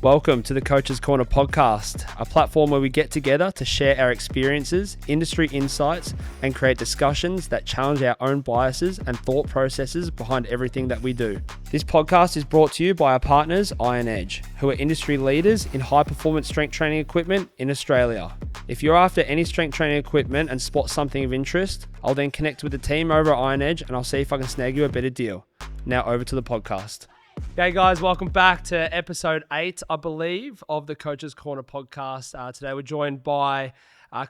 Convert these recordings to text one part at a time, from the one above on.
Welcome to the Coach's Corner podcast, a platform where we get together to share our experiences, industry insights, and create discussions that challenge our own biases and thought processes behind everything that we do. This podcast is brought to you by our partners, Iron Edge, who are industry leaders in high-performance strength training equipment in Australia. If you're after any strength training equipment and spot something of interest, I'll then connect with the team over at Iron Edge and I'll see if I can snag you a better deal. Now over to the podcast. Hey guys, welcome back to episode 8, I believe, of the Coach's Corner podcast. Today we're joined by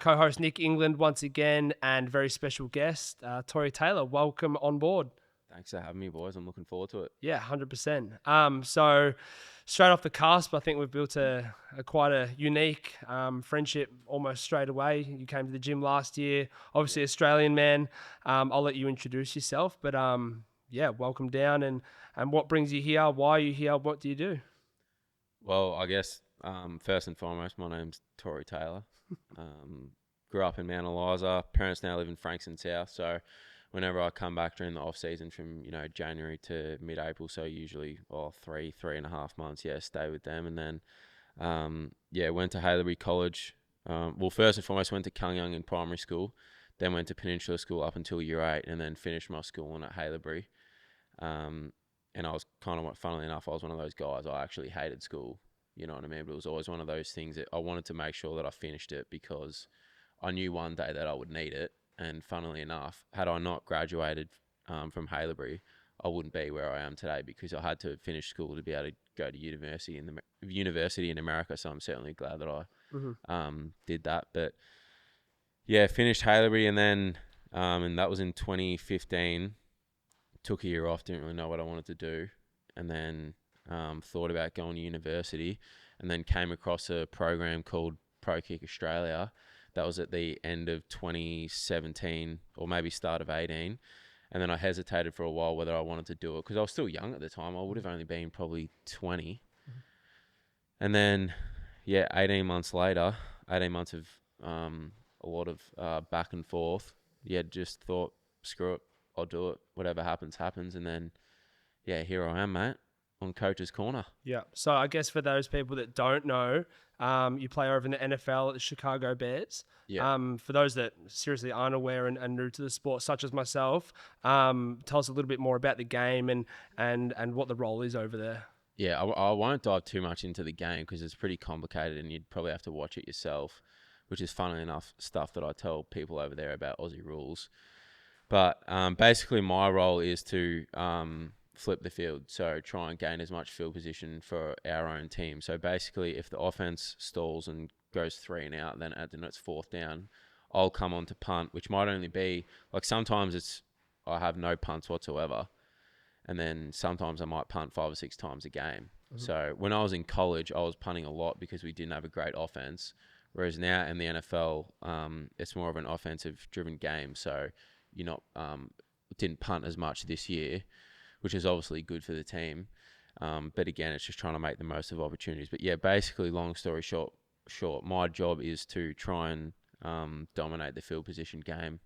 co-host Nick England once again and very special guest, Tory Taylor. Welcome on board. Thanks for having me, boys. I'm looking forward to it. Yeah, 100%. So straight off the cusp, I think we've built a quite a unique friendship almost straight away. You came to the gym last year, obviously Australian man. I'll let you introduce yourself, but yeah, welcome down and what brings you here? Why are you here? What do you do? Well, I guess first and foremost, my name's Tory Taylor. Grew up in Mount Eliza. Parents now live in Frankston South. So whenever I come back during the off season from January to mid-April, so usually 3.5 months, stay with them, and then went to Haileybury College. Well, first and foremost, went to Kung in primary school, then went to Peninsula School up until year 8, and then finished my schooling at Haileybury. And I was kind of, funnily enough, I was one of those guys. I actually hated school, you know what I mean? But it was always one of those things that I wanted to make sure that I finished it because I knew one day that I would need it. And funnily enough, had I not graduated from Haileybury, I wouldn't be where I am today because I had to finish school to be able to go to university in America. So I'm certainly glad that I did that. But yeah, finished Haileybury and then and that was in 2015. Took a year off, didn't really know what I wanted to do, and then thought about going to university, and then came across a program called Pro Kick Australia. That was at the end of 2017 or maybe start of 18, and then I hesitated for a while whether I wanted to do it because I was still young at the time. I would have only been probably 20, and then 18 months later, 18 months of a lot of back and forth. Just thought, screw it. I'll do it. Whatever happens, happens. And then, here I am, mate, on Coach's Corner. Yeah. So I guess for those people that don't know, you play over in the NFL at the Chicago Bears. Yeah. For those that seriously aren't aware and new to the sport, such as myself, tell us a little bit more about the game and what the role is over there. Yeah, I won't dive too much into the game because it's pretty complicated and you'd probably have to watch it yourself, which is funnily enough stuff that I tell people over there about Aussie rules. But basically my role is to flip the field, so try and gain as much field position for our own team. So basically if the offense stalls and goes 3 and out, then it's 4th down, I'll come on to punt, which might only be, like sometimes I have no punts whatsoever. And then sometimes I might punt 5 or 6 times a game. Mm-hmm. So when I was in college, I was punting a lot because we didn't have a great offense. Whereas now in the NFL, it's more of an offensive-driven game. So you're not didn't punt as much this year, which is obviously good for the team. But again, it's just trying to make the most of opportunities. But basically, long story short, my job is to try and dominate the field position game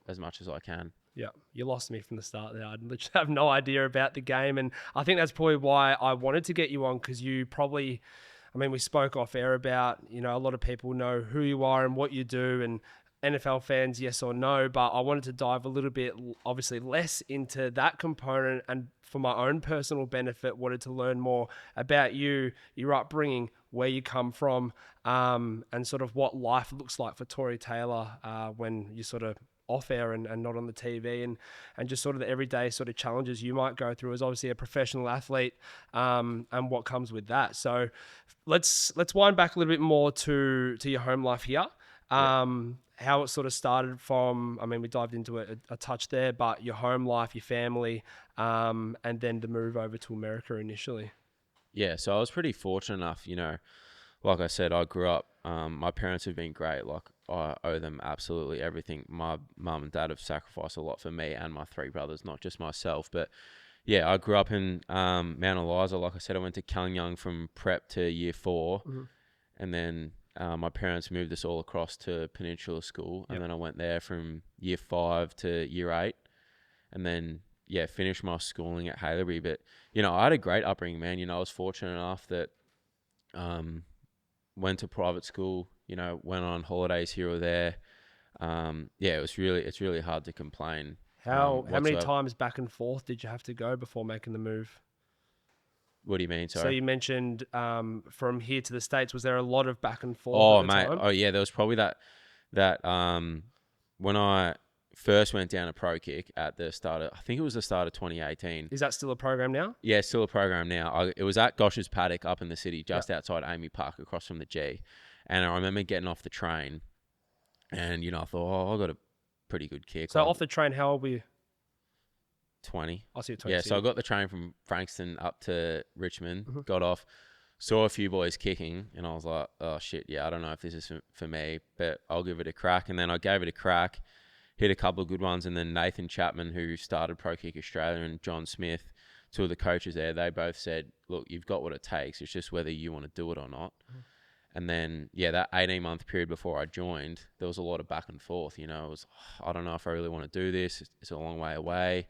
as much as I can. Yeah, you lost me from the start there. I literally have no idea about the game. And I think that's probably why I wanted to get you on, because you probably, we spoke off air about, a lot of people know who you are and what you do, and NFL fans, yes or no, but I wanted to dive a little bit, obviously less into that component, and for my own personal benefit, wanted to learn more about you, your upbringing, where you come from, and sort of what life looks like for Tory Taylor when you sort of off air and not on the TV, and just sort of the everyday sort of challenges you might go through as obviously a professional athlete, and what comes with that. So let's wind back a little bit more to your home life here. How it sort of started from, we dived into it a touch there, but your home life, your family, and then the move over to America initially. Yeah, so I was pretty fortunate enough, like I said, I grew up, my parents have been great. Like I owe them absolutely everything. My mum and dad have sacrificed a lot for me and my 3 brothers, not just myself. But I grew up in Mount Eliza. Like I said, I went to Kung from prep to year 4, and then my parents moved us all across to Peninsula School, and then I went there from year 5 to year 8, and then finish my schooling at Haileybury. But, you know, I had a great upbringing, man. You know, I was fortunate enough that went to private school, you know, went on holidays here or there. It's really hard to complain. How many Whatsoever. times back and forth did you have to go before making the move? What do you mean? So Sorry. you mentioned from here to the States, was there a lot of back and forth Oh, at the mate. time? Oh, yeah. There was probably that when I first went down to Pro Kick at the start of, I think it was the start of 2018. Is that still a program now? Yeah, still a program now. It was at Gosh's Paddock up in the city, just outside Amy Park, across from the G. And I remember getting off the train, and, you know, I thought, I got a pretty good kick. So off the train, how old were you? 20. I see 20. Yeah, so I got the train from Frankston up to Richmond, Mm-hmm. got off, saw a few boys kicking, and I was like, oh, shit, yeah, I don't know if this is for me, but I'll give it a crack. And then I gave it a crack, hit a couple of good ones, and then Nathan Chapman, who started Pro Kick Australia, and John Smith, two of the coaches there, they both said, look, you've got what it takes. It's just whether you want to do it or not. Mm-hmm. And then, that 18-month period before I joined, there was a lot of back and forth. You know, it was, I don't know if I really want to do this. It's a long way away.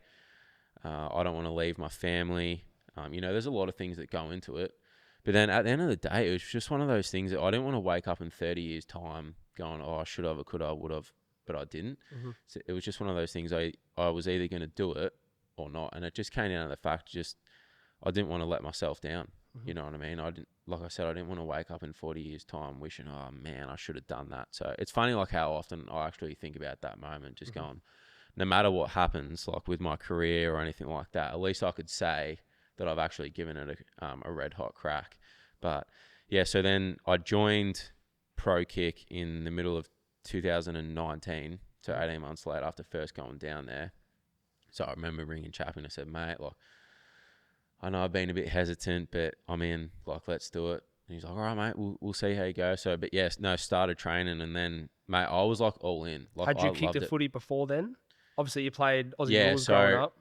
I don't want to leave my family. You know, there's a lot of things that go into it. But then at the end of the day, it was just one of those things that I didn't want to wake up in 30 years' time going, I should have, I could have, would have, but I didn't. Mm-hmm. So it was just one of those things I was either going to do it or not. And it just came down to the fact I didn't want to let myself down. Mm-hmm. You know what I mean? Like I said, I didn't want to wake up in 40 years' time wishing, oh, man, I should have done that. So it's funny like how often I actually think about that moment, just mm-hmm. going, no matter what happens, like with my career or anything like that, at least I could say that I've actually given it a red hot crack. But so then I joined Pro Kick in the middle of 2019, so 18 months later after first going down there. So I remember ringing Chappie and I said, mate, like, I know I've been a bit hesitant, but I'm in, like, let's do it. And he's like, all right, mate, we'll see how you go. So, but started training, and then, mate, I was like all in. Like, had you kicked a footy before then? Obviously, you played Aussie rules growing up.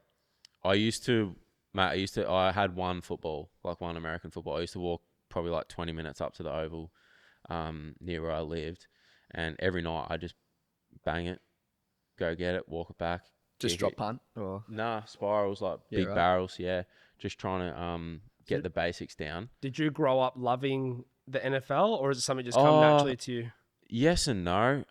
I had one American football. I used to walk probably like 20 minutes up to the Oval near where I lived. And every night I just bang it, go get it, walk it back. Just drop punt? Or? Nah, spirals, like big barrels, Just trying to get the basics down. Did you grow up loving the NFL, or is it something just come naturally to you? Yes and no.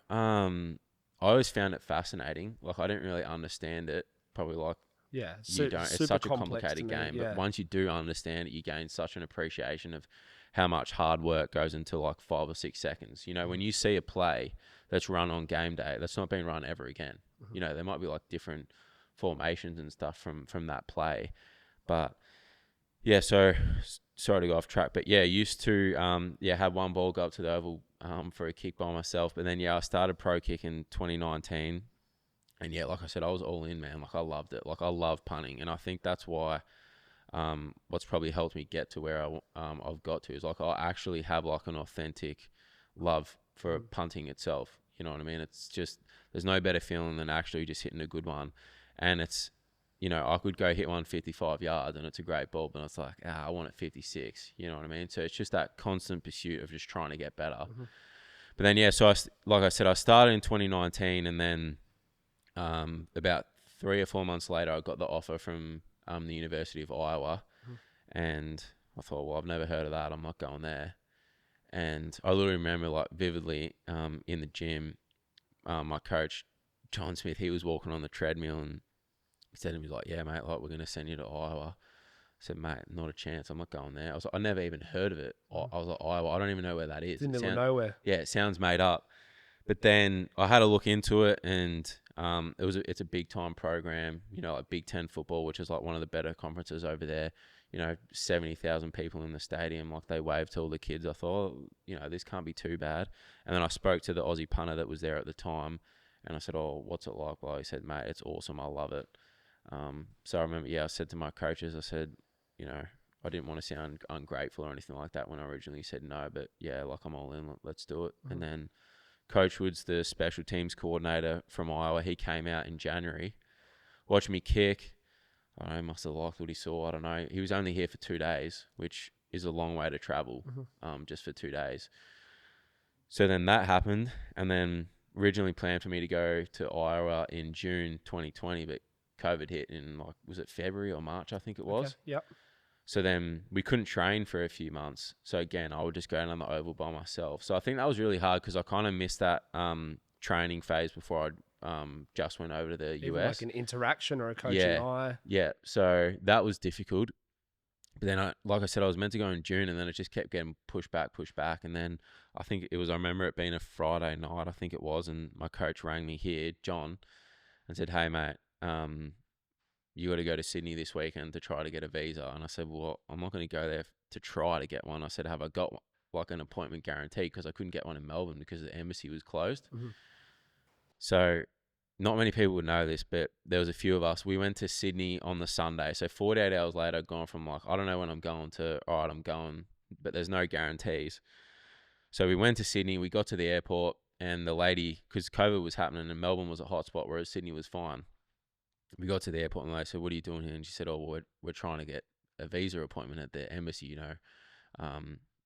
I always found it fascinating. Like, I didn't really understand it. Probably like you don't. It's such a complicated game. But once you do understand it, you gain such an appreciation of how much hard work goes into like 5 or 6 seconds. You know, when you see a play that's run on game day, that's not been run ever again. Mm-hmm. You know, there might be like different formations and stuff from that play. But so sorry to go off track. But used to have one ball go up to the Oval for a kick by myself. But then I started Pro Kick in 2019. And like I said, I was all in, man. Like, I loved it. Like, I love punting. And I think that's why what's probably helped me get to where I've got to is, like, I actually have like an authentic love for punting itself. You know what I mean? It's just, there's no better feeling than actually just hitting a good one. And it's, you know, I could go hit one 55 yards and it's a great ball, but it's like, I want it 56. You know what I mean? So it's just that constant pursuit of just trying to get better. Mm-hmm. But then, so like I said, I started in 2019, and then about 3 or 4 months later, I got the offer from the University of Iowa. Mm-hmm. And I thought, well, I've never heard of that. I'm not going there. And I literally remember, like, vividly in the gym, my coach, John Smith, he was walking on the treadmill, and he said to me, like, yeah, mate, like, we're going to send you to Iowa. I said, mate, not a chance. I'm not going there. I was like, I never even heard of it. I was like, Iowa, I don't even know where that is. It's in the middle of nowhere. Yeah, it sounds made up. But then I had a look into it, and it's a big time program, you know, like Big Ten football, which is like one of the better conferences over there. You know, 70,000 people in the stadium, like, they waved to all the kids. I thought, you know, this can't be too bad. And then I spoke to the Aussie punter that was there at the time, and I said, oh, what's it like? Well, he said, mate, it's awesome. I love it. So I remember, I said to my coaches, I said, you know, I didn't want to sound ungrateful or anything like that when I originally said no, but like, I'm all in, let's do it. Mm-hmm. And then Coach Woods, the special teams coordinator from Iowa, he came out in January, watched me kick. I don't know, he must have liked what he saw. I don't know. He was only here for 2 days, which is a long way to travel, just for 2 days. So then that happened, and then originally planned for me to go to Iowa in June 2020, but COVID hit in like, was it February or March? I think it was. Okay. Yep. So then we couldn't train for a few months. So again, I would just go down the oval by myself. So I think that was really hard because I kind of missed that training phase before I just went over to the Even US. like an interaction or a coaching eye. Yeah. So that was difficult. But then, like I said, I was meant to go in June, and then it just kept getting pushed back. And then I think it was, I remember it being a Friday night, I think it was, and my coach rang me here, John, and said, "Hey, mate, you got to go to Sydney this weekend to try to get a visa." And I said, "Well, I'm not going to go there to try to get one." I said, "Have I got like an appointment guaranteed?" Because I couldn't get one in Melbourne because the embassy was closed. Mm-hmm. So not many people would know this, but there was a few of us. We went to Sydney on the Sunday. So 48 hours later, I'd gone from like, I don't know when I'm going to, all right, I'm going, but there's no guarantees. So we went to Sydney. We got to the airport, and the lady, because COVID was happening and Melbourne was a hotspot, whereas Sydney was fine. We got to the airport, and they said, "What are you doing here?" And she said, "Oh, well, we're trying to get a visa appointment at the embassy, you know.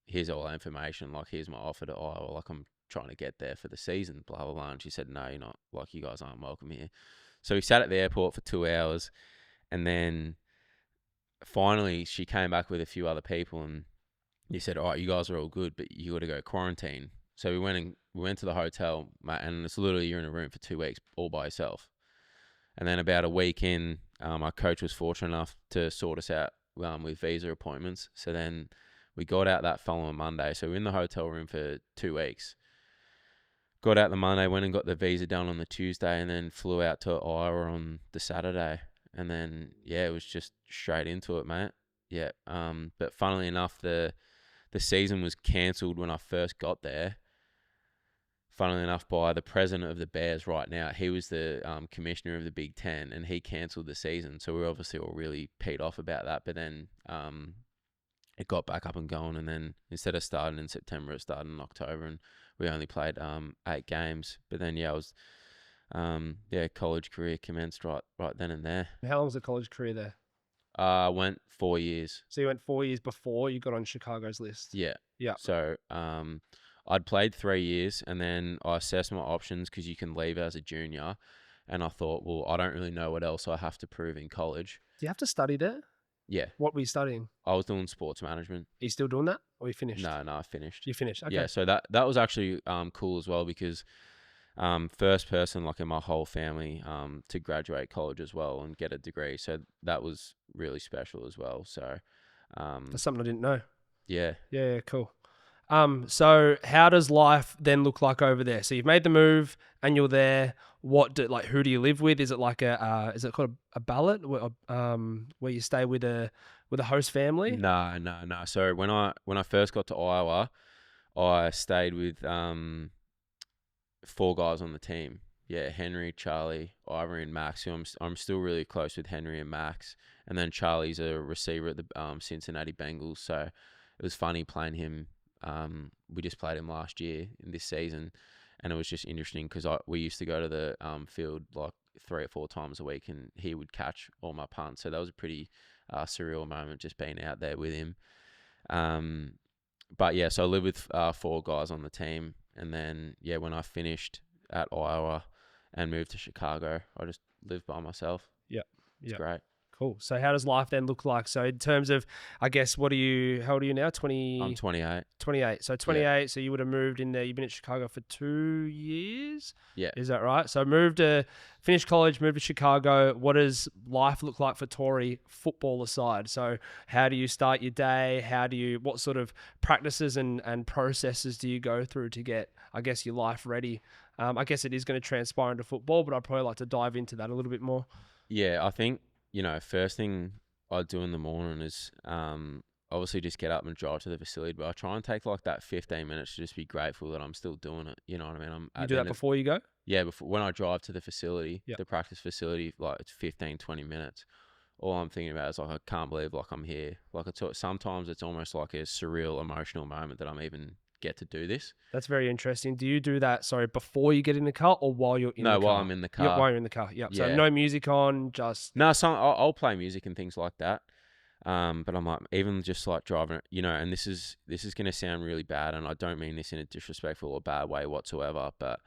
Here's all the information. Like, here's my offer to Iowa. Like, I'm trying to get there for the season, blah, blah, blah." And she said, "No, you're not. Like, you guys aren't welcome here." So we sat at the airport for 2 hours, and then finally she came back with a few other people, and he said, "All right, you guys are all good, but you got to go quarantine." So we went to the hotel, mate, and it's literally you're in a room for 2 weeks all by yourself. And then about a week in, our coach was fortunate enough to sort us out with visa appointments. So then we got out that following Monday. So we were in the hotel room for 2 weeks. Got out the Monday, went and got the visa done on the Tuesday, and then flew out to Iowa on the Saturday. And then, yeah, it was just straight into it, mate. Yeah. But funnily enough, the season was cancelled when I first got there. Funnily enough, by the president of the Bears right now. He was the commissioner of the Big Ten, and he cancelled the season. So we're obviously all really peed off about that. But then it got back up and going, and then instead of starting in September, it started in October, and we only played 8 games. But then, yeah, I was college career commenced right then and there. How long was the college career there? I went 4 years. So you went 4 years before you got on Chicago's list? Yeah. Yeah. So I'd played 3 years, and then I assessed my options because you can leave as a junior. And I thought, well, I don't really know what else I have to prove in college. Do you have to study there? Yeah. What were you studying? I was doing sports management. Are you still doing that, or you finished? No, I finished. You finished? Okay. Yeah, so that was actually cool as well because first person like in my whole family to graduate college as well and get a degree. So that was really special as well. So that's something I didn't know. Yeah. Yeah, cool. So how does life then look like over there? So you've made the move and you're there. Who do you live with? Is it like is it called a ballot where you stay with a host family? No. So when I first got to Iowa, I stayed with 4 guys on the team. Yeah, Henry, Charlie, Ivory, and Max. Who I'm still really close with Henry and Max. And then Charlie's a receiver at the Cincinnati Bengals. So it was funny playing him. We just played him last year in this season, and it was just interesting because we used to go to the field like 3 or 4 times a week, and he would catch all my punts. So that was a pretty surreal moment just being out there with him. But yeah, so I lived with 4 guys on the team, and then yeah, when I finished at Iowa and moved to Chicago, I just lived by myself. Yeah, it's great. Cool. So how does life then look like? So in terms of, I guess, how old are you now? 20? I'm 28. 28. So 28. Yeah. So you would have moved in there. You've been in Chicago for 2 years? Yeah. Is that right? So finished college, moved to Chicago. What does life look like for Tory, football aside? So how do you start your day? What sort of practices and processes do you go through to get, I guess, your life ready? I guess it is going to transpire into football, but I'd probably like to dive into that a little bit more. Yeah, I think, first thing I do in the morning is obviously just get up and drive to the facility. But I try and take like that 15 minutes to just be grateful that I'm still doing it. You know what I mean? You do that before you go? Yeah, when I drive to the facility, the practice facility, like it's 15, 20 minutes. All I'm thinking about is like, I can't believe like I'm here. Like sometimes it's almost like a surreal, emotional moment that I'm even get to do this. That's very interesting. Do you do that, before you get in the car or while you're in the car? No, while I'm in the car. While you're in the car, yep. Yeah. So no music on, just... No, I'll play music and things like that. But I'm like, even just like driving, and this is going to sound really bad, and I don't mean this in a disrespectful or bad way whatsoever, but,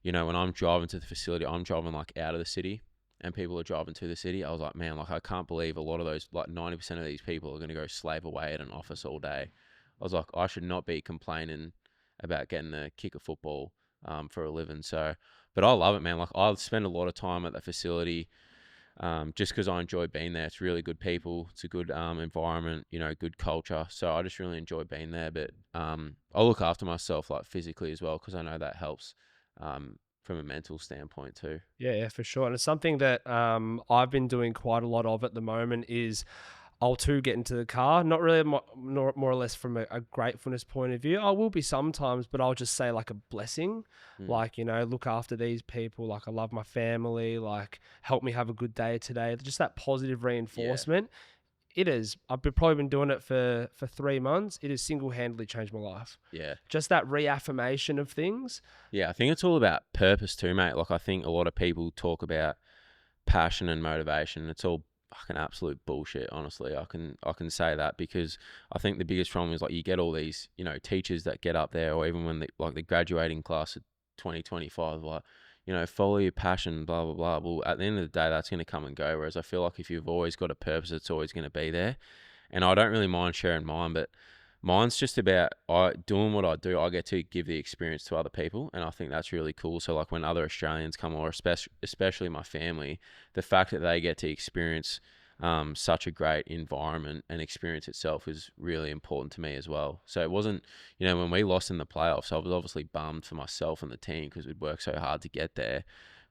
when I'm driving to the facility, I'm driving like out of the city. and people are driving to the city, I was like, man, like I can't believe a lot of those, like 90% of these people are going to go slave away at an office all day. I was like, I should not be complaining about getting to kick a football for a living. So, but I love it, man. Like I spend a lot of time at the facility just because I enjoy being there. It's really good people. It's a good environment, you know, good culture. So I just really enjoy being there. But I look after myself like physically as well because I know that helps from a mental standpoint too. Yeah, for sure. And it's something that I've been doing quite a lot of at the moment is I'll too get into the car, not really more or less from a gratefulness point of view. I will be sometimes, but I'll just say like a blessing, like, you know, look after these people. Like I love my family, like help me have a good day today. Just that positive reinforcement. It is. Probably been doing it for 3 months. It has single-handedly changed my life. Yeah. Just that reaffirmation of things. Yeah, I think it's all about purpose too, mate. Like I think a lot of people talk about passion and motivation. It's all fucking absolute bullshit, honestly. I can say that because I think the biggest problem is like you get all these, you know, teachers that get up there, or even when the graduating class of 2025, like, you know, follow your passion, blah, blah, blah. Well, at the end of the day, that's going to come and go. Whereas I feel like if you've always got a purpose, it's always going to be there. And I don't really mind sharing mine, but mine's just about doing what I do. I get to give the experience to other people, and I think that's really cool. So like when other Australians come, or especially my family, the fact that they get to experience such a great environment and experience itself is really important to me as well. So it wasn't, you know, when we lost in the playoffs, I was obviously bummed for myself and the team because we'd worked so hard to get there.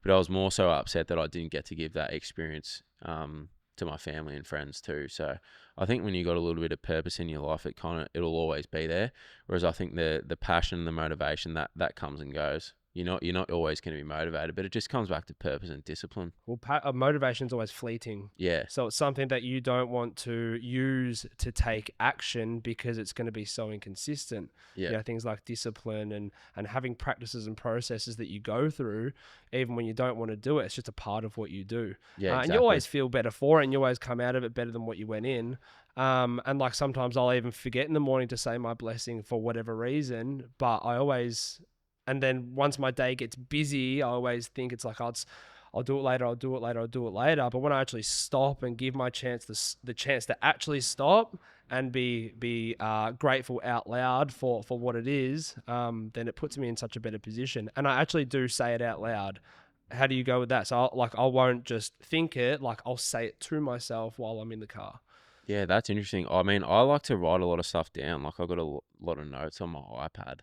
But I was more so upset that I didn't get to give that experience to my family and friends too. So I think when you got a little bit of purpose in your life, it'll always be there. Whereas I think the passion and the motivation that comes and goes. You're not always going to be motivated, but it just comes back to purpose and discipline. Well, motivation is always fleeting. Yeah. So it's something that you don't want to use to take action because it's going to be so inconsistent. Yeah. You know, things like discipline and having practices and processes that you go through, even when you don't want to do it, it's just a part of what you do. Yeah, exactly. And you always feel better for it, and you always come out of it better than what you went in. And like sometimes I'll even forget in the morning to say my blessing for whatever reason, but I always... And then once my day gets busy, I always think it's like, I'll do it later, I'll do it later, I'll do it later. But when I actually stop and give my chance the chance to actually stop and be grateful out loud for what it is, then it puts me in such a better position. And I actually do say it out loud. How do you go with that? So I won't just think it, like I'll say it to myself while I'm in the car. Yeah, that's interesting. I mean, I like to write a lot of stuff down. Like I've got a lot of notes on my iPad.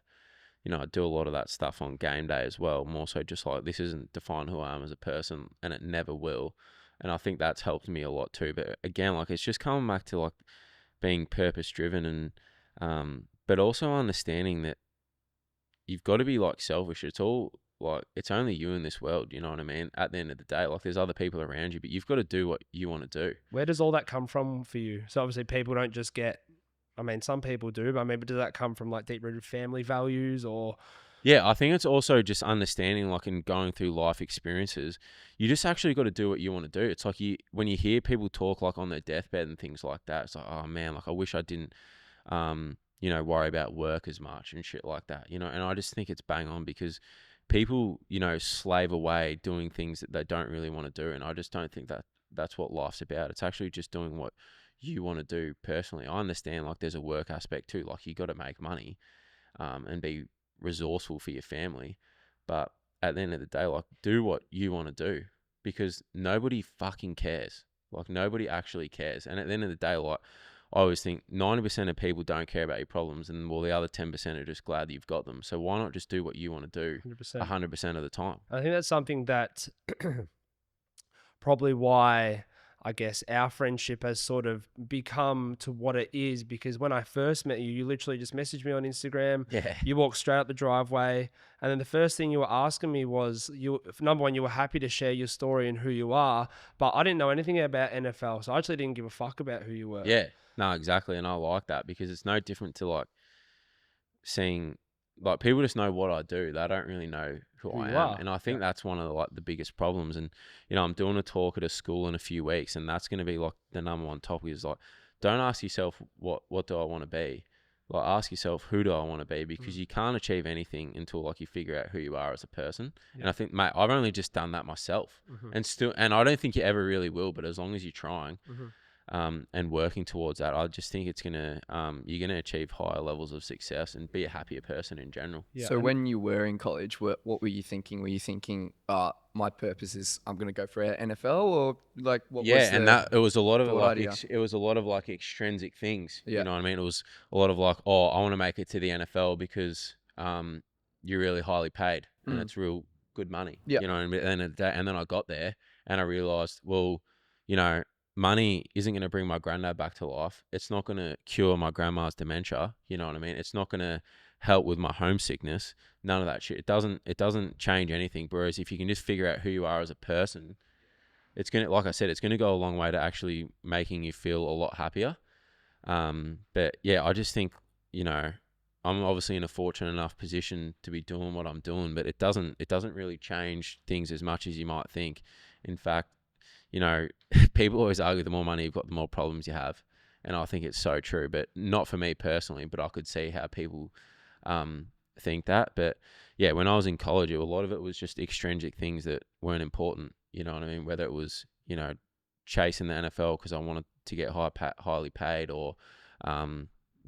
You know, I do a lot of that stuff on game day as well. More so just like, this isn't define who I am as a person, and it never will. And I think that's helped me a lot too. But again, like it's just coming back to like being purpose driven and, but also understanding that you've got to be like selfish. It's all like, it's only you in this world. You know what I mean? At the end of the day, like there's other people around you, but you've got to do what you want to do. Where does all that come from for you? So obviously people don't just get, I mean, some people do, but maybe does that come from like deep-rooted family values or? Yeah, I think it's also just understanding, like in going through life experiences, you just actually got to do what you want to do. It's like when you hear people talk like on their deathbed and things like that, it's like, oh man, like I wish I didn't, you know, worry about work as much and shit like that, you know. And I just think it's bang on because people, you know, slave away doing things that they don't really want to do, and I just don't think that that's what life's about. It's actually just doing what you want to do personally. I understand like there's a work aspect too, like you got to make money and be resourceful for your family, but at the end of the day, like do what you want to do because nobody fucking cares. Like nobody actually cares. And at the end of the day, like I always think 90% of people don't care about your problems, and well, the other 10% are just glad that you've got them. So why not just do what you want to do 100% of the time? I think that's something that probably why I guess our friendship has sort of become to what it is, because when I first met you, you literally just messaged me on Instagram. Yeah. You walked straight up the driveway. And then the first thing you were asking me was, number one, you were happy to share your story and who you are, but I didn't know anything about NFL. So I actually didn't give a fuck about who you were. Yeah, no, exactly. And I like that because it's no different to like seeing, like people just know what I do. They don't really know who I am. And I think that's one of the, like the biggest problems. And, you know, I'm doing a talk at a school in a few weeks, and that's going to be like the number one topic is like, don't ask yourself, what do I want to be? like ask yourself, who do I want to be? Because you can't achieve anything until like you figure out who you are as a person. And I think, mate, I've only just done that myself, and I don't think you ever really will. But as long as you're trying, and working towards that, I just think it's you're gonna achieve higher levels of success and be a happier person in general. Yeah. So when you were in college, what were you thinking? Were you thinking, my purpose is I'm gonna go for NFL, or like what? Yeah, was and that it was a lot of it was a lot of like extrinsic things. Yeah. You know what I mean? It was a lot of like, oh, I want to make it to the NFL because you're really highly paid and it's real good money. Yeah. You know what I mean? And then I got there and I realized, well, you know, money isn't going to bring my granddad back to life. It's not going to cure my grandma's dementia. You know what I mean? It's not going to help with my homesickness. None of that shit. It doesn't change anything. Whereas if you can just figure out who you are as a person, it's going to, like I said, it's going to go a long way to actually making you feel a lot happier. But yeah, I just think, you know, I'm obviously in a fortunate enough position to be doing what I'm doing, but it doesn't really change things as much as you might think. In fact, you know, people always argue the more money you've got, the more problems you have. And I think it's so true, but not for me personally, but I could see how people think that. But yeah, when I was in college, a lot of it was just extrinsic things that weren't important. You know what I mean? Whether it was, you know, chasing the NFL because I wanted to get highly paid, or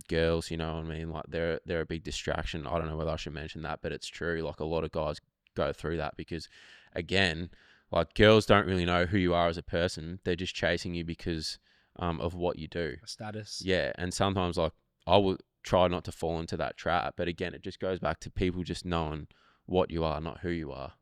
girls, you know what I mean? Like they're a big distraction. I don't know whether I should mention that, but it's true. Like a lot of guys go through that because, again, like girls don't really know who you are as a person. They're just chasing you because of what you do. Status. Yeah, and sometimes like I would try not to fall into that trap, but again, it just goes back to people just knowing what you are, not who you are.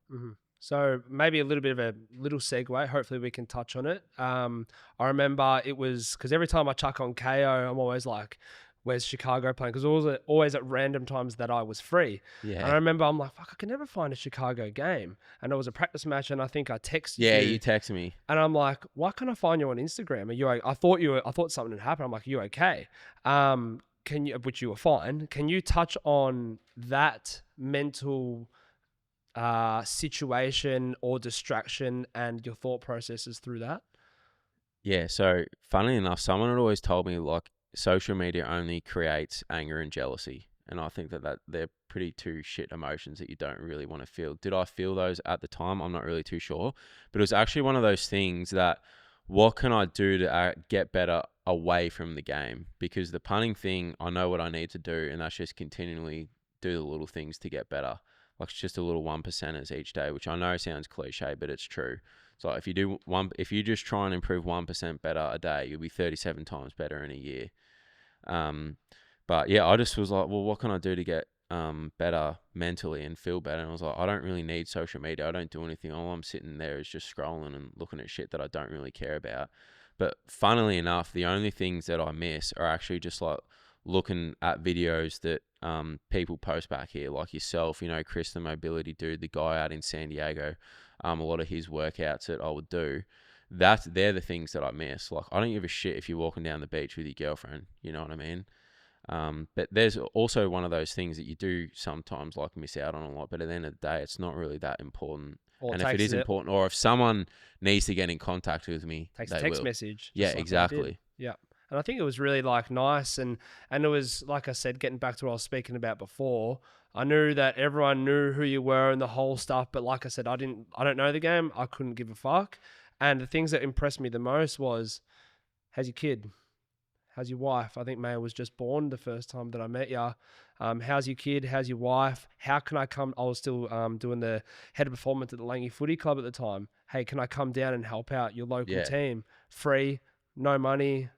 So maybe a little bit of a little segue. Hopefully we can touch on it. I remember it was because every time I chuck on KO, I'm always like, where's Chicago playing? Because it was always at random times that I was free. Yeah. And I remember I'm like, fuck, I can never find a Chicago game. And it was a practice match, and I think I texted you. Yeah, you texted me. And I'm like, why can't I find you on Instagram? Are you? I thought something had happened. I'm like, are you okay? Which you were fine. Can you touch on that mental situation or distraction and your thought processes through that? Yeah, so funnily enough, someone had always told me like social media only creates anger and jealousy. And I think that they're pretty two shit emotions that you don't really want to feel. Did I feel those at the time? I'm not really too sure. But it was actually one of those things that, what can I do to get better away from the game? Because the punting thing, I know what I need to do, and that's just continually do the little things to get better. Like it's just a little 1%ers each day, which I know sounds cliche, but it's true. So if you just try and improve 1% better a day, you'll be 37 times better in a year. But yeah, I just was like, well, what can I do to get better mentally and feel better? And I was like, I don't really need social media. I don't do anything. All I'm sitting there is just scrolling and looking at shit that I don't really care about. But funnily enough, the only things that I miss are actually just like looking at videos that people post back here, like yourself, you know, Chris, the mobility dude, the guy out in San Diego, a lot of his workouts that I would do. They're the things that I miss. Like I don't give a shit if you're walking down the beach with your girlfriend, you know what I mean? But there's also one of those things that you do sometimes like miss out on a lot, but at the end of the day, it's not really that important. And if it is important, or if someone needs to get in contact with me, takes a text message. Yeah, exactly. Yeah. And I think it was really like nice. And it was, like I said, getting back to what I was speaking about before, I knew that everyone knew who you were and the whole stuff. But like I said, I don't know the game. I couldn't give a fuck. And the things that impressed me the most was, how's your kid? How's your wife? I think Maya was just born the first time that I met you. How's your kid? How's your wife? How can I come? I was still doing the head of performance at the Langy Footy Club at the time. Hey, can I come down and help out your local team? Free, no money,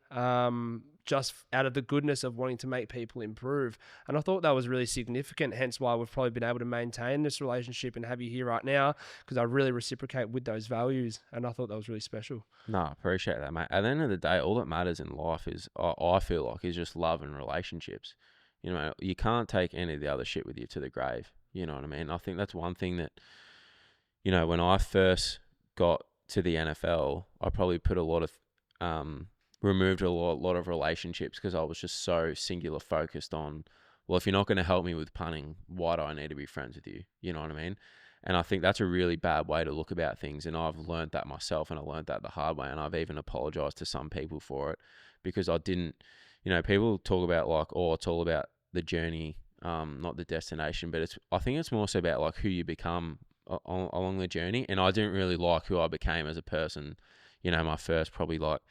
just out of the goodness of wanting to make people improve. And I thought that was really significant, hence why we've probably been able to maintain this relationship and have you here right now, because I really reciprocate with those values, and I thought that was really special. No, I appreciate that, mate. At the end of the day, all that matters in life is, I feel like, is just love and relationships. You know, you can't take any of the other shit with you to the grave. You know what I mean? I think that's one thing that, you know, when I first got to the NFL, I probably put a lot of removed a lot of relationships because I was just so singular focused on, well, if you're not going to help me with punting, why do I need to be friends with you? You know what I mean? And I think that's a really bad way to look about things. And I've learned that myself, and I learned that the hard way. And I've even apologized to some people for it because I didn't, you know, people talk about like, oh, it's all about the journey, not the destination. But I think it's more so about like who you become along the journey. And I didn't really like who I became as a person, you know, my first probably like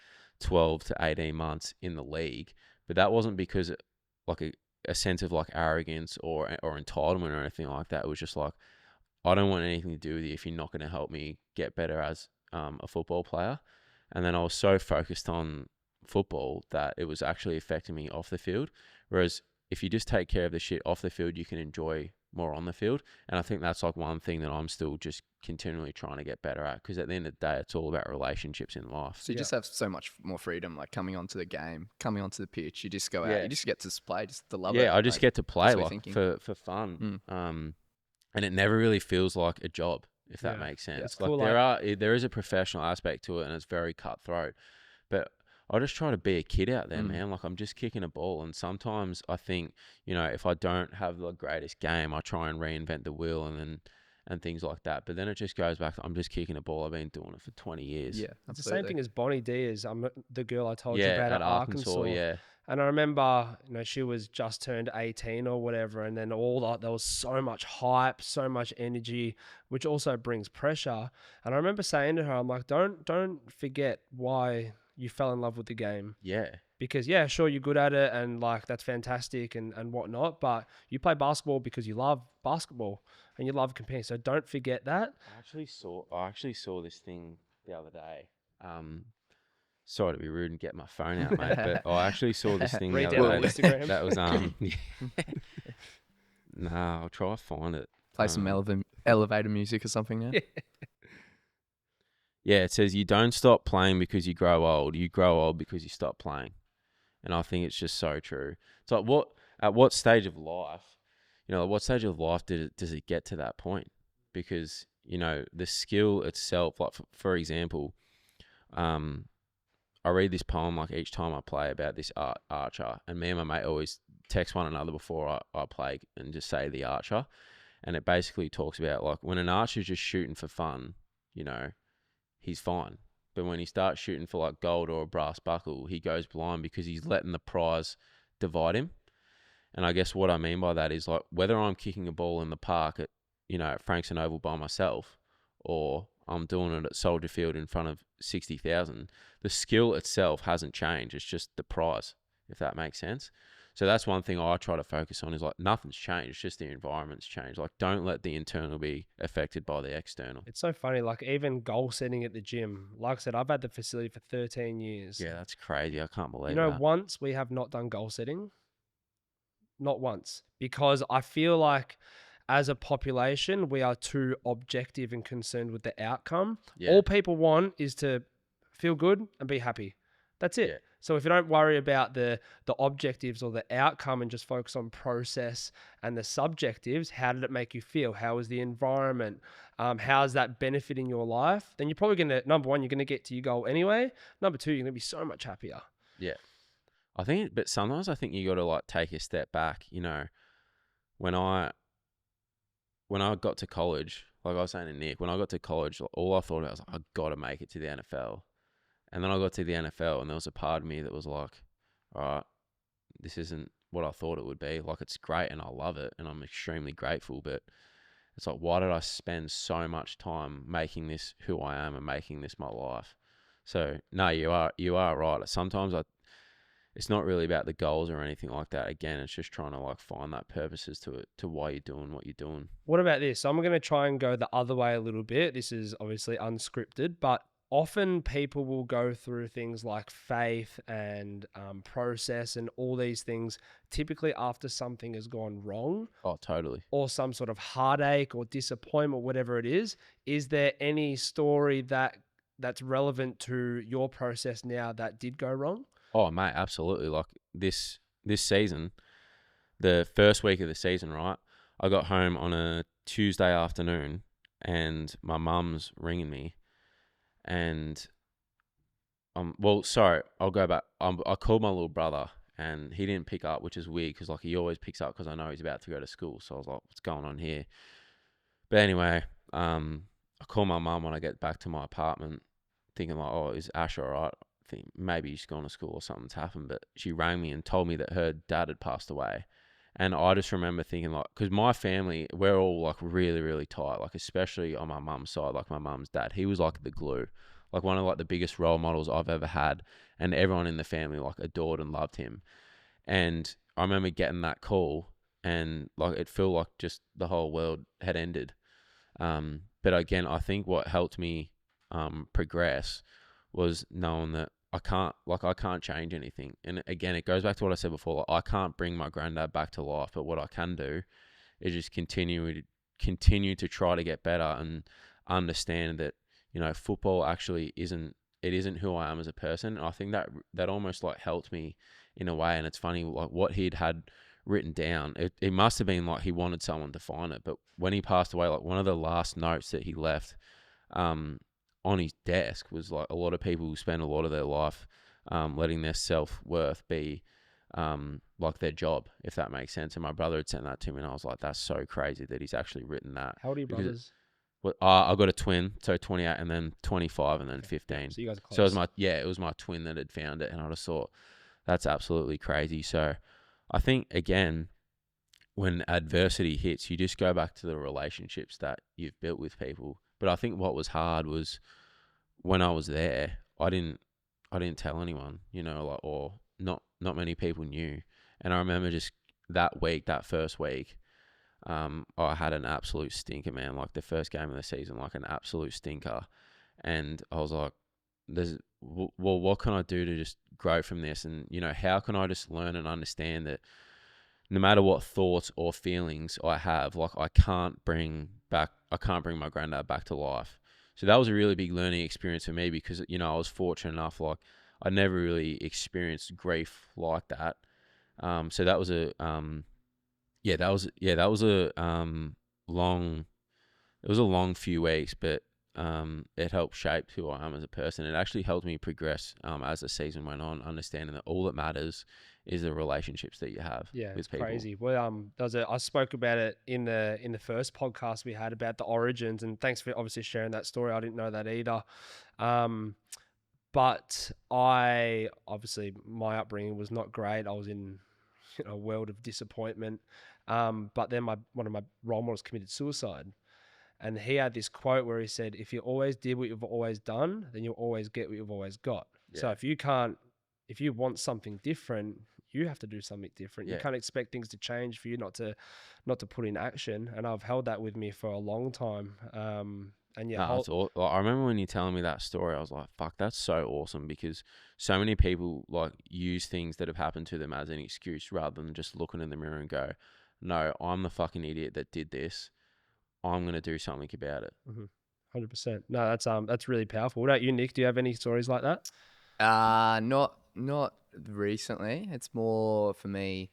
12 to 18 months in the league. But that wasn't because like a sense of like arrogance or entitlement or anything like that. It was just like, I don't want anything to do with you if you're not going to help me get better as a football player. And then I was so focused on football that it was actually affecting me off the field. Whereas if you just take care of the shit off the field, you can enjoy more on the field. And I think that's like one thing that I'm still just continually trying to get better at, because at the end of the day, it's all about relationships in life. So you just have so much more freedom, like coming onto the game, coming onto the pitch. You just go out, you just get to play, just to love it. Yeah, I just like, get to play like thinking. for fun. And it never really feels like a job, if that makes sense. It's Like cool, there is a professional aspect to it, and it's very cutthroat. But I just try to be a kid out there, man. Like I'm just kicking a ball, and sometimes I think, you know, if I don't have the greatest game, I try and reinvent the wheel and things like that. But then it just goes back to, I'm just kicking a ball. I've been doing it for 20 years. Yeah, It's the same thing as Bonnie Diaz. I'm the girl I told you Yeah, about at at Arkansas. yeah. And I remember, you know, she was just turned 18 or whatever, and then all that, there was so much hype, so much energy, which also brings pressure. And I remember saying to her, I'm like, don't forget why you fell in love with the game. Yeah. Because yeah, sure, you're good at it, and like that's fantastic and whatnot, but you play basketball because you love basketball and you love competing. So don't forget that. I actually saw this thing the other day. Sorry to be rude and get my phone out, mate, but I actually saw this thing the other day. Instagram. That was Nah, I'll try to find it. Play some elevator music or something now. Yeah, it says you don't stop playing because you grow old. You grow old because you stop playing. And I think it's just so true. It's like at what stage of life, you know, does it get to that point? Because, you know, the skill itself, like for example, I read this poem like each time I play about this archer, and me and my mate always text one another before I play and just say the archer. And it basically talks about like when an archer's just shooting for fun, you know, he's fine. But when he starts shooting for like gold or a brass buckle, he goes blind because he's letting the prize divide him. And I guess what I mean by that is like whether I'm kicking a ball in the park at, you know, at Frankston Oval by myself, or I'm doing it at Soldier Field in front of 60,000, the skill itself hasn't changed. It's just the prize, if that makes sense. So that's one thing I try to focus on is like nothing's changed. It's just the environment's changed. Like don't let the internal be affected by the external. It's so funny, like even goal setting at the gym. Like I said, I've had the facility for 13 years. Yeah, that's crazy. I can't believe You know, that. once we have not done goal setting. Not once. Because I feel like as a population, we are too objective and concerned with the outcome. Yeah. All people want is to feel good and be happy. That's it. Yeah. So if you don't worry about the objectives or the outcome and just focus on process and the subjectives, how did it make you feel? How was the environment? How is that benefiting your life? Then you're probably going to, number one, you're going to get to your goal anyway. Number two, you're going to be so much happier. Yeah. But sometimes I think you got to like take a step back, you know, when I got to college, like I was saying to Nick, when I got to college, all I thought about was like, I got to make it to the NFL. And then I got to the NFL and there was a part of me that was like, all right, this isn't what I thought it would be. Like, it's great and I love it and I'm extremely grateful, but it's like, why did I spend so much time making this who I am and making this my life? So, no, you are right. Sometimes it's not really about the goals or anything like that. Again, it's just trying to like find that purposes to it, to why you're doing what you're doing. What about this? So I'm going to try and go the other way a little bit. This is obviously unscripted, but often people will go through things like faith and process and all these things typically after something has gone wrong. Oh, totally. Or some sort of heartache or disappointment, whatever it is. Is there any story that's relevant to your process now that did go wrong? Oh, mate, absolutely. Like this season, the first week of the season, right? I got home on a Tuesday afternoon and my mum's ringing me and I'll go back. I called my little brother and he didn't pick up, which is weird because like he always picks up because I know he's about to go to school. So I was like, what's going on here? But anyway, I call my mum when I get back to my apartment thinking like, oh, is Ash all right? Maybe she's gone to school or something's happened, but she rang me and told me that her dad had passed away And I just remember thinking, like, because my family, we're all like really, really tight, like especially on my mum's side, like my mum's dad, he was like the glue, like one of like the biggest role models I've ever had, and everyone in the family like adored and loved him. And I remember getting that call, and like it felt like just the whole world had ended. But again, I think what helped me progress was knowing that I can't change anything. And again, it goes back to what I said before. Like, I can't bring my granddad back to life, but what I can do is just continue to try to get better and understand that, you know, football actually isn't who I am as a person. And I think that almost like helped me in a way. And it's funny, like what he'd had written down, it must have been like he wanted someone to find it. But when he passed away, like one of the last notes that he left, on his desk was like a lot of people who spend a lot of their life letting their self-worth be like their job, if that makes sense. And my brother had sent that to me, and I was like, that's so crazy that he's actually written that. How old are your brothers? I got a twin, so 28 and then 25 and then 15. So you guys are close. So it was my twin that had found it, and I just thought, that's absolutely crazy. So I think, again, when adversity hits, you just go back to the relationships that you've built with people. But I think what was hard was when I was there, I didn't tell anyone, you know, like, or not many people knew. And I remember just that first week, I had an absolute stinker, man. Like the first game of the season, like an absolute stinker. And I was like, what can I do to just grow from this? And, you know, how can I just learn and understand that no matter what thoughts or feelings I have, like I can't bring my granddad back to life. So that was a really big learning experience for me, because, you know, I was fortunate enough, like I never really experienced grief like that. So that was a long few weeks, but it helped shape who I am as a person. It actually helped me progress as the season went on, understanding that all that matters is the relationships that you have with people. Crazy. Well, I spoke about it in the first podcast we had about the origins, and thanks for obviously sharing that story. I didn't know that either. But my upbringing was not great. I was in a world of disappointment. But then one of my role models committed suicide. And he had this quote where he said, if you always did what you've always done, then you'll always get what you've always got. Yeah. So if you want something different, you have to do something different. Yeah. You can't expect things to change for you not to put in action. And I've held that with me for a long time. I remember when you telling me that story, I was like, fuck, that's so awesome, because so many people like use things that have happened to them as an excuse rather than just looking in the mirror and go, no, I'm the fucking idiot that did this. I'm going to do something about it. 100%. No, that's really powerful. What about you, Nick? Do you have any stories like that? Not recently. It's more for me,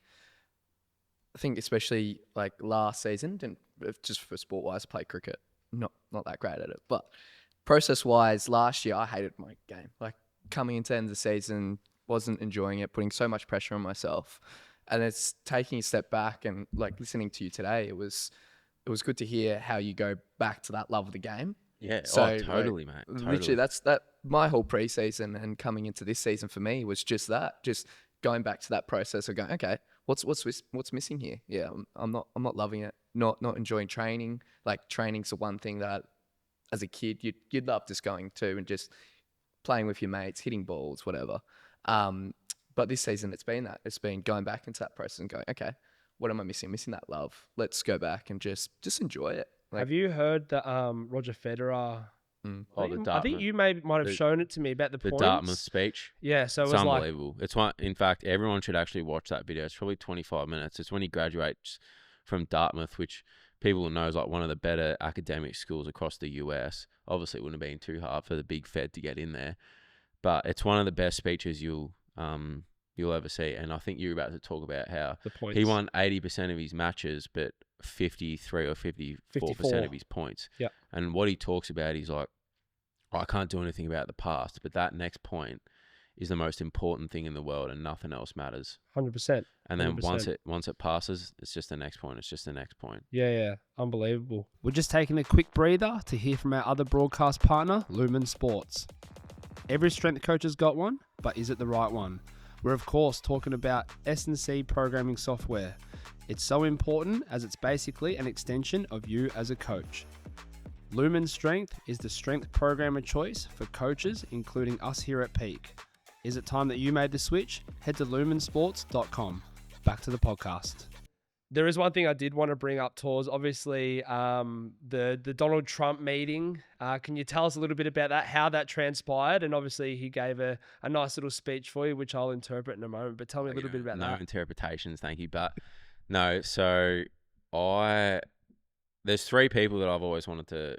I think especially like last season, just for sport-wise, play cricket. Not that great at it. But process-wise, last year I hated my game. Like coming into the end of the season, wasn't enjoying it, putting so much pressure on myself. And it's taking a step back and like listening to you today, it was good to hear how you go back to that love of the game. Yeah, so, totally, mate. Totally. Literally, that's my whole preseason and coming into this season for me was just that, just going back to that process of going, okay, what's missing here? Yeah, I'm not loving it. Not enjoying training. Like training's the one thing that, as a kid, you'd love just going to and just playing with your mates, hitting balls, whatever. But this season, it's been going back into that process and going, okay, what am I missing? Missing that love. Let's go back and just enjoy it. Like, have you heard that Roger Federer? I think you might have shown it to me about the points. Dartmouth speech. Yeah, so it's unbelievable. It's one. In fact, everyone should actually watch that video. It's probably 25 minutes. It's when he graduates from Dartmouth, which people know is like one of the better academic schools across the US. Obviously, it wouldn't have been too hard for the big Fed to get in there, but it's one of the best speeches you'll ever see. And I think you're about to talk about how he won 80% of his matches, but 53 or 54% of his points. Yeah. And what he talks about, he's like, I can't do anything about the past, but that next point is the most important thing in the world, and nothing else matters. 100%. And then 100%. once it passes, it's just the next point. It's just the next point. Yeah. Unbelievable. We're just taking a quick breather to hear from our other broadcast partner, Lumin Sports. Every strength coach has got one, but is it the right one? We're of course talking about S&C programming software. It's so important as it's basically an extension of you as a coach. Lumin Strength is the strength program of choice for coaches, including us here at Peak. Is it time that you made the switch? Head to luminsports.com. Back to the podcast. There is one thing I did want to bring up, Tors. Obviously, the Donald Trump meeting. Can you tell us a little bit about that, how that transpired? And obviously, he gave a nice little speech for you, which I'll interpret in a moment. But tell me a little bit about that. No interpretations, thank you. But no, so there's three people that I've always wanted to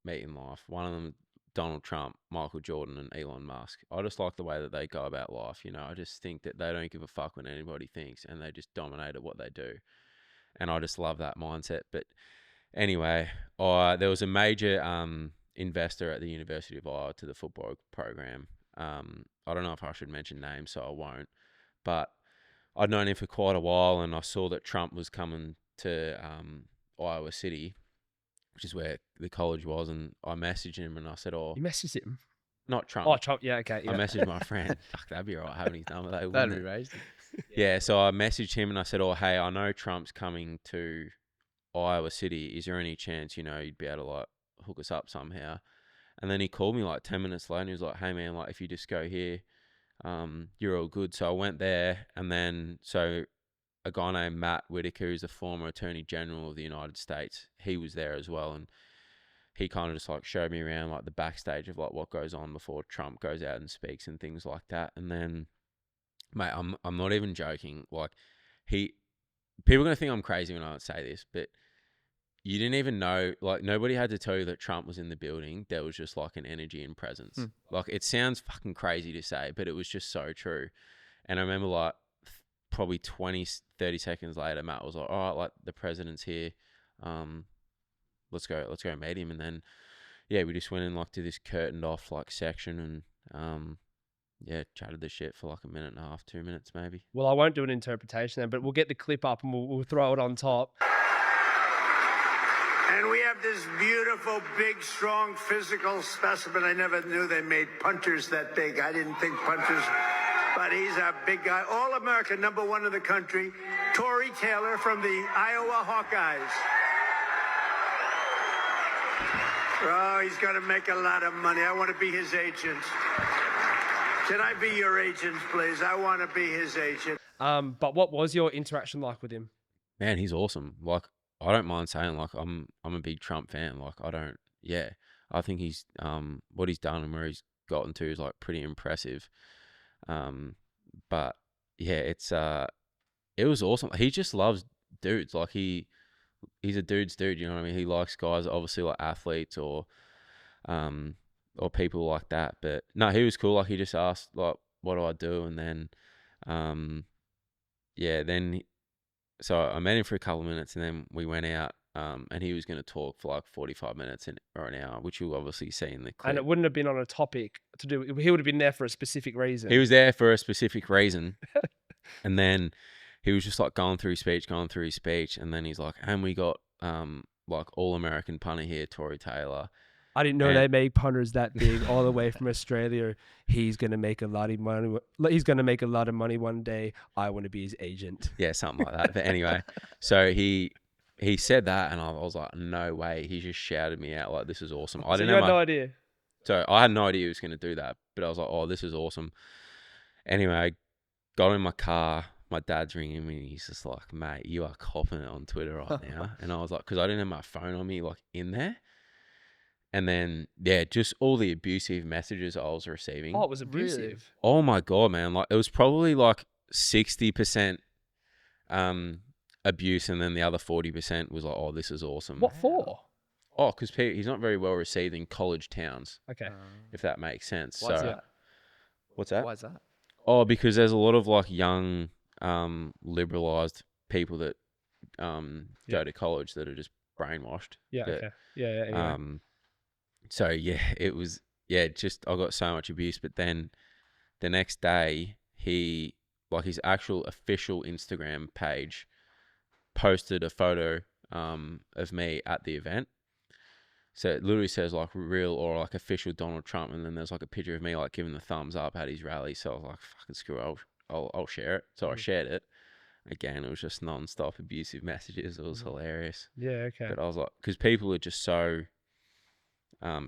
meet in life. One of them, Donald Trump, Michael Jordan, and Elon Musk. I just like the way that they go about life. I just think that they don't give a fuck what anybody thinks, and they just dominate at what they do. And I just love that mindset. But anyway, there was a major investor at the University of Iowa to the football program. I don't know if I should mention names, so I won't. But I'd known him for quite a while, and I saw that Trump was coming to Iowa City, which is where the college was, and I messaged him and I said, You messaged him? Not Trump. Oh, Trump, yeah, okay. Yeah. I messaged my friend. Fuck, that'd be all right having his number. That'd be raised. Yeah, so I messaged him and I said, hey, I know Trump's coming to Iowa City. Is there any chance, you'd be able to hook us up somehow? And then he called me 10 minutes later and he was like, hey man, if you just go here, you're all good. So I went there, and then a guy named Matt Whitaker, who's the former Attorney General of the United States, he was there as well, and he kind of just showed me around the backstage of what goes on before Trump goes out and speaks and things like that. And then, mate, I'm not even joking. People are gonna think I'm crazy when I say this, but you didn't even know. Nobody had to tell you that Trump was in the building. There was just an energy and presence. It sounds fucking crazy to say, but it was just so true. And I remember probably 20, 30 seconds later, Matt was like, all right, the president's here. Let's go meet him. And then, yeah, we just went in to this curtained off section, and chatted the shit for a minute and a half, 2 minutes maybe. Well, I won't do an interpretation then, but we'll get the clip up and we'll throw it on top. And we have this beautiful, big, strong, physical specimen. I never knew they made punters that big. I didn't think punters, but he's a big guy. All-American, #1 in the country. Tory Taylor from the Iowa Hawkeyes. Oh, he's going to make a lot of money. I want to be his agent. Can I be your agent, please? I want to be his agent. But what was your interaction like with him? Man, he's awesome. I don't mind saying I'm a big Trump fan. I think he's what he's done and where he's gotten to is pretty impressive. But yeah, it was awesome. He just loves dudes. He's a dude's dude, you know what I mean? He likes guys, obviously athletes or people like that. But no, he was cool. He just asked what do I do, and then so I met him for a couple of minutes, and then we went out, and he was going to talk for 45 minutes or an hour, which you'll obviously see in the clip. And it wouldn't have been on a topic to do. He would have been there for a specific reason. He was there for a specific reason, and then he was just going through his speech, and then he's like, and we got all-American punter here, Tory Taylor. I didn't know they made punters that big all the way from Australia. He's gonna make a lot of money. He's gonna make a lot of money one day. I want to be his agent. Yeah, something like that. But anyway, so he said that, and I was like, no way. He just shouted me out this is awesome. I didn't you had no idea. So I had no idea he was gonna do that, but I was like, oh, this is awesome. Anyway, I got in my car. My dad's ringing me. He's just like, mate, you are copping it on Twitter right now. And I was like, because I didn't have my phone on me in there. And then, yeah, just all the abusive messages I was receiving. Oh, it was abusive. Really? Oh my God, man. It was probably 60% abuse, and then the other 40% was oh, this is awesome. What for? Oh, because he's not very well received in college towns. Okay. If that makes sense. Why is that? What's that? Why is that? Oh, because there's a lot of young, liberalized people that go to college that are just brainwashed. Yeah. But, okay. Yeah. Anyway. So yeah, it was just I got so much abuse. But then the next day, he his actual official Instagram page posted a photo of me at the event. So it literally says real or official Donald Trump, and then there's a picture of me giving the thumbs up at his rally. So I was like, fucking screw it, I'll share it. So I shared it. again, it was just non-stop abusive messages. It was hilarious. Yeah, okay. But I was like, because people are just so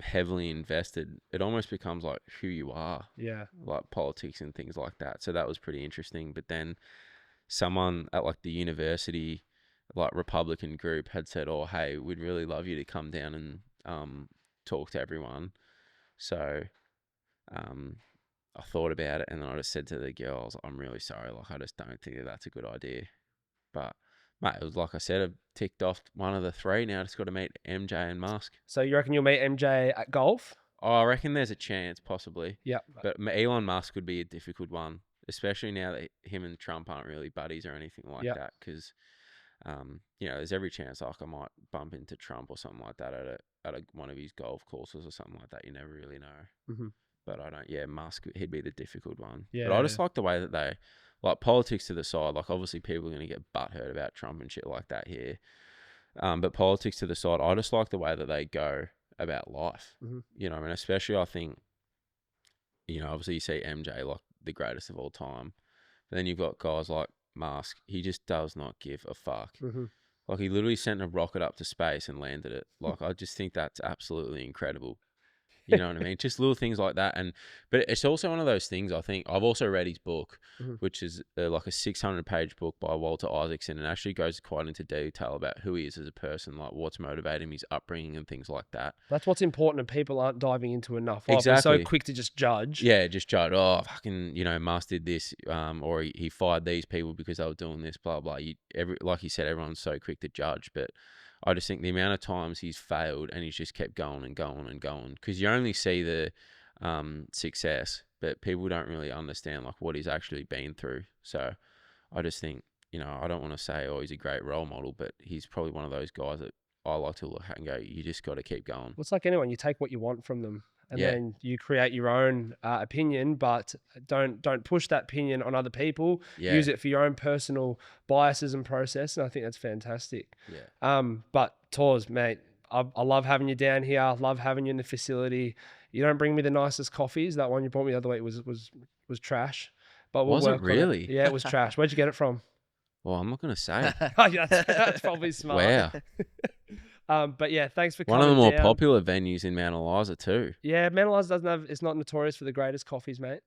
heavily invested, it almost becomes like who you are, Yeah. like politics and things like that. So that was pretty interesting. But then someone at like the university, like Republican group, had said, "Oh, hey, we'd really love you to come down and talk to everyone." So I thought about it, and then I just said to the girls, "I'm really sorry. Like, I just don't think that that's a good idea." But mate, it was like I said, I've ticked off one of the three. Now I just got to meet MJ and Musk. So you reckon you'll meet MJ at golf? Oh, I reckon there's a chance, possibly. Yeah. But Elon Musk would be a difficult one, especially now that him and Trump aren't really buddies or anything like that. Because, there's every chance like I might bump into Trump or something like that at one of his golf courses or something like that. You never really know. Mm-hmm. But I don't. Yeah, Musk, he'd be the difficult one. Yeah. But I just like the way that they, like, politics to the side. Like, obviously people are going to get butthurt about Trump and shit like that here. But politics to the side, I just like the way that they go about life. Mm-hmm. You know what I mean? Especially, I think, obviously you see MJ, like, the greatest of all time. But then you've got guys like Musk. He just does not give a fuck. Mm-hmm. Like, he literally sent a rocket up to space and landed it. Like, I just think that's absolutely incredible. You know what I mean? Just little things like that. But it's also one of those things, I think. I've also read his book, which is like a 600-page book by Walter Isaacson, and actually goes quite into detail about who he is as a person, like what's motivated him, his upbringing and things like that. That's what's important, and people aren't diving into enough. Exactly. We're so quick to just judge. Yeah, just judge. Oh, fucking, Musk did this, or he fired these people because they were doing this, blah, blah. Like you said, everyone's so quick to judge, but I just think the amount of times he's failed and he's just kept going and going and going, because you only see the success, but people don't really understand like what he's actually been through. So I just think, I don't want to say, oh, he's a great role model, but he's probably one of those guys that I like to look at and go, you just got to keep going. Well, it's like anyone, you take what you want from them. And Yeah. then you create your own opinion, but don't push that opinion on other people. Yeah. Use it for your own personal biases and process, and I think that's fantastic. Yeah. But Tors, mate, I love having you down here. I love having you in the facility. You don't bring me the nicest coffees. That one you brought me the other week was trash. But we'll Was it work on really? Yeah, it was trash. Where'd you get it from? Well, I'm not going to say. Oh, yeah, that's probably smart. Wow. But yeah, thanks for One coming of the more down. popular venues in Mount Eliza too. Yeah, Mount Eliza it's not notorious for the greatest coffees, mate.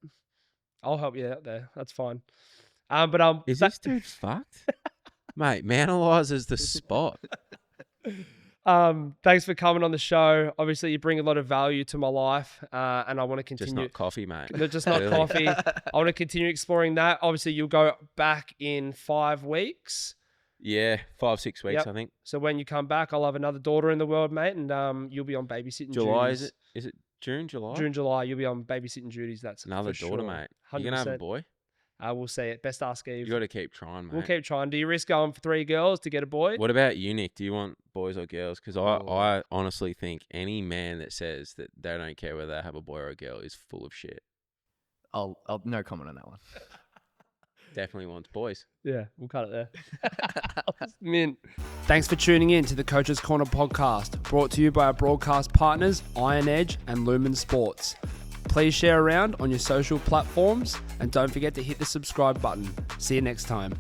I'll help you out there. That's fine. Is this dude fucked? Mate, Mount Eliza's the spot. Thanks for coming on the show. Obviously, you bring a lot of value to my life, and I want to continue. Just not coffee, mate. Just not Clearly. coffee. I want to continue exploring that. Obviously, you'll go back in 5 weeks. Yeah, 5-6 weeks, Yep. I think. So when you come back, I'll have another daughter in the world, mate, and you'll be on babysitting July, duties. is it June, July? June, July, you'll be on babysitting duties. That's Another for daughter, sure. mate. You're going to have a 100%. boy? We'll see it. Best ask Eve. You got to keep trying, mate. We'll keep trying. Do you risk going for 3 girls to get a boy? What about you, Nick? Do you want boys or girls? Because I honestly think any man that says that they don't care whether they have a boy or a girl is full of shit. I'll no comment on that one. Definitely wants boys. Yeah, we'll cut it there. Mint. Thanks for tuning in to the Coach's Corner podcast, brought to you by our broadcast partners, Iron Edge and Lumin Sports. Please share around on your social platforms and don't forget to hit the subscribe button. See you next time.